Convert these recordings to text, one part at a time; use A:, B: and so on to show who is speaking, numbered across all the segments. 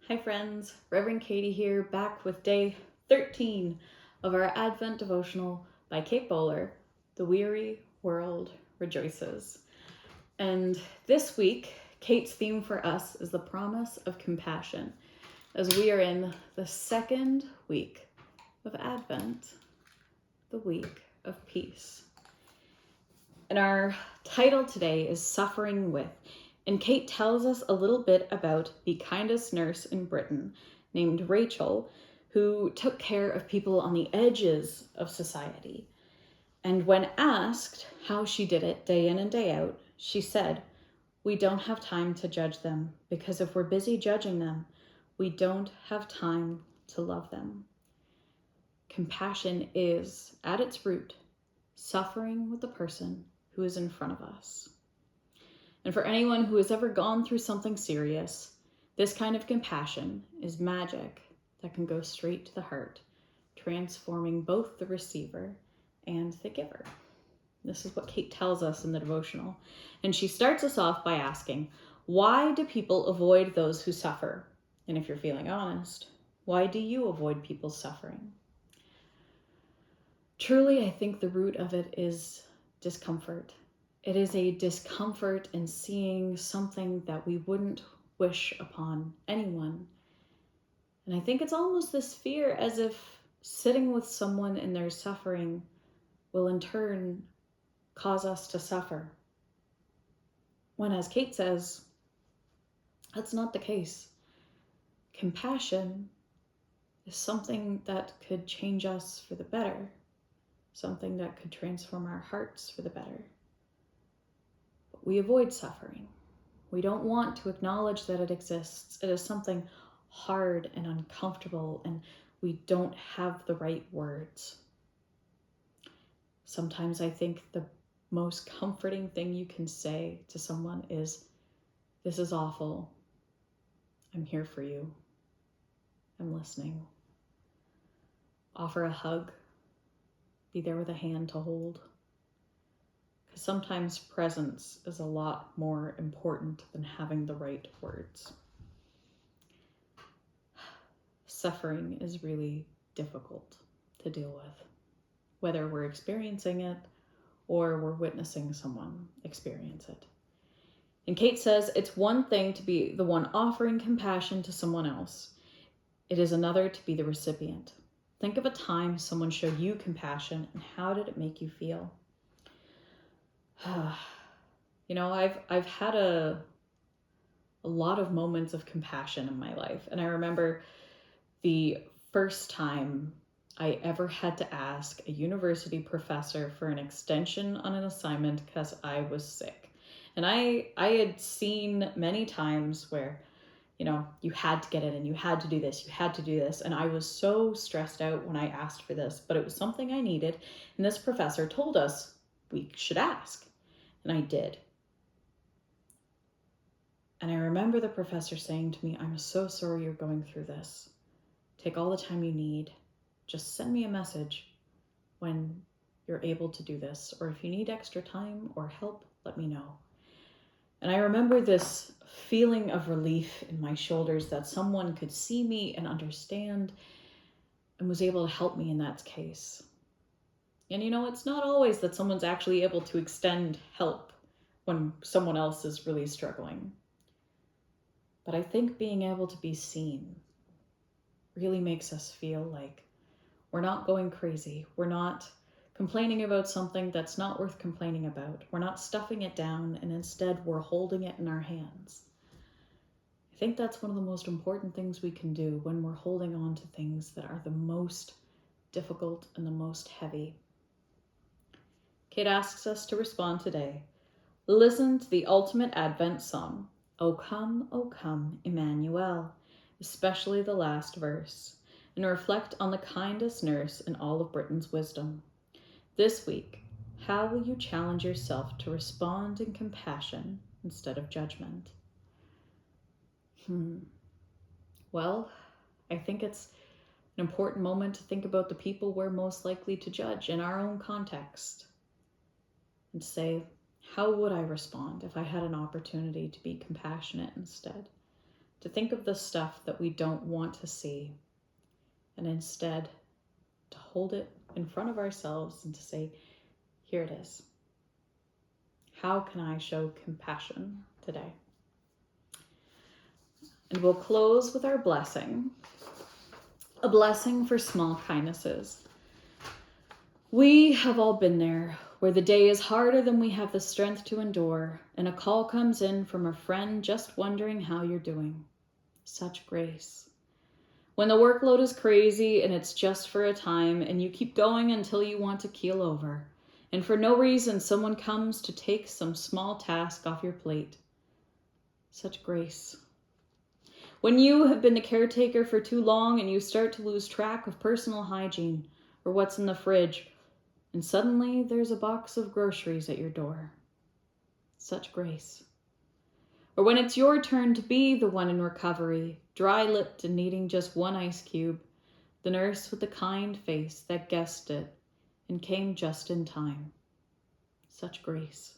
A: Hi friends, Reverend Katie here, back with day 13 of our Advent devotional by Kate Bowler, The Weary World Rejoices. And this week, Kate's theme for us is the promise of compassion, as we are in the second week of Advent, the week of peace. And our title today is Suffering With. And Kate tells us a little bit about the kindest nurse in Britain named Rachel, who took care of people on the edges of society. And when asked how she did it day in and day out, she said, "We don't have time to judge them, because if we're busy judging them, we don't have time to love them." Compassion is, at its root, suffering with the person who is in front of us. And for anyone who has ever gone through something serious, this kind of compassion is magic that can go straight to the heart, transforming both the receiver and the giver. This is what Kate tells us in the devotional. And she starts us off by asking, why do people avoid those who suffer? And if you're feeling honest, why do you avoid people's suffering? Truly, I think the root of it is discomfort. It is a discomfort in seeing something that we wouldn't wish upon anyone. And I think it's almost this fear as if sitting with someone in their suffering will in turn cause us to suffer. When, as Kate says, that's not the case. Compassion is something that could change us for the better, something that could transform our hearts for the better. We avoid suffering. We don't want to acknowledge that it exists. It is something hard and uncomfortable, and we don't have the right words. Sometimes I think the most comforting thing you can say to someone is, "This is awful. I'm here for you. I'm listening." Offer a hug. Be there with a hand to hold. Sometimes presence is a lot more important than having the right words. Suffering is really difficult to deal with, whether we're experiencing it or we're witnessing someone experience it. And Kate says it's one thing to be the one offering compassion to someone else. It is another to be the recipient. Think of a time someone showed you compassion, and how did it make you feel? I've had a lot of moments of compassion in my life. And I remember the first time I ever had to ask a university professor for an extension on an assignment because I was sick. And I had seen many times where, you had to get it and you had to do this, you had to do this. And I was so stressed out when I asked for this, but it was something I needed. And this professor told us we should ask. And I did. And I remember the professor saying to me, "I'm so sorry you're going through this. Take all the time you need. Just send me a message when you're able to do this. Or if you need extra time or help, let me know." And I remember this feeling of relief in my shoulders that someone could see me and understand and was able to help me in that case. And it's not always that someone's actually able to extend help when someone else is really struggling. But I think being able to be seen really makes us feel like we're not going crazy. We're not complaining about something that's not worth complaining about. We're not stuffing it down, and instead we're holding it in our hands. I think that's one of the most important things we can do when we're holding on to things that are the most difficult and the most heavy. Kate asks us to respond today. Listen to the ultimate Advent song, O come, Emmanuel, especially the last verse, and reflect on the kindest nurse in all of Britain's wisdom. This week, how will you challenge yourself to respond in compassion instead of judgment? Well, I think it's an important moment to think about the people we're most likely to judge in our own context and say, how would I respond if I had an opportunity to be compassionate instead? to think of the stuff that we don't want to see, and instead to hold it in front of ourselves and to say, here it is. How can I show compassion today? And we'll close with our blessing, a blessing for small kindnesses. We have all been there, where the day is harder than we have the strength to endure, and a call comes in from a friend just wondering how you're doing. Such grace. When the workload is crazy and it's just for a time, and you keep going until you want to keel over, and for no reason someone comes to take some small task off your plate. Such grace. When you have been the caretaker for too long and you start to lose track of personal hygiene or what's in the fridge, and suddenly there's a box of groceries at your door. Such grace. Or when it's your turn to be the one in recovery, dry-lipped and needing just one ice cube, the nurse with the kind face that guessed it and came just in time. Such grace.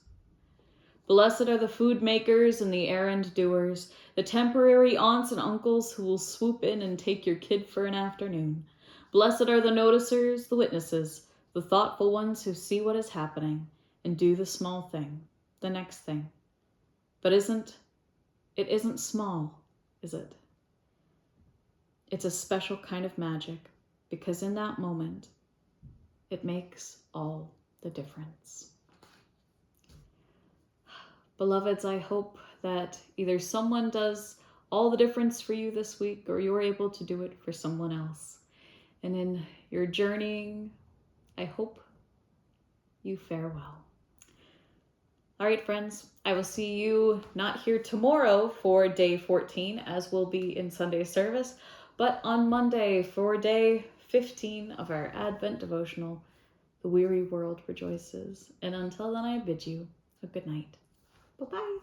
A: Blessed are the food makers and the errand doers, the temporary aunts and uncles who will swoop in and take your kid for an afternoon. Blessed are the noticers, the witnesses, the thoughtful ones who see what is happening and do the small thing, the next thing. But it isn't small, is it? It's a special kind of magic, because in that moment, it makes all the difference. Beloveds, I hope that either someone does all the difference for you this week, or you're able to do it for someone else. And in your journeying, I hope you fare well. All right, friends, I will see you not here tomorrow for day 14, as we'll be in Sunday service, but on Monday for day 15 of our Advent devotional, The Weary World Rejoices. And until then, I bid you a good night. Bye-bye.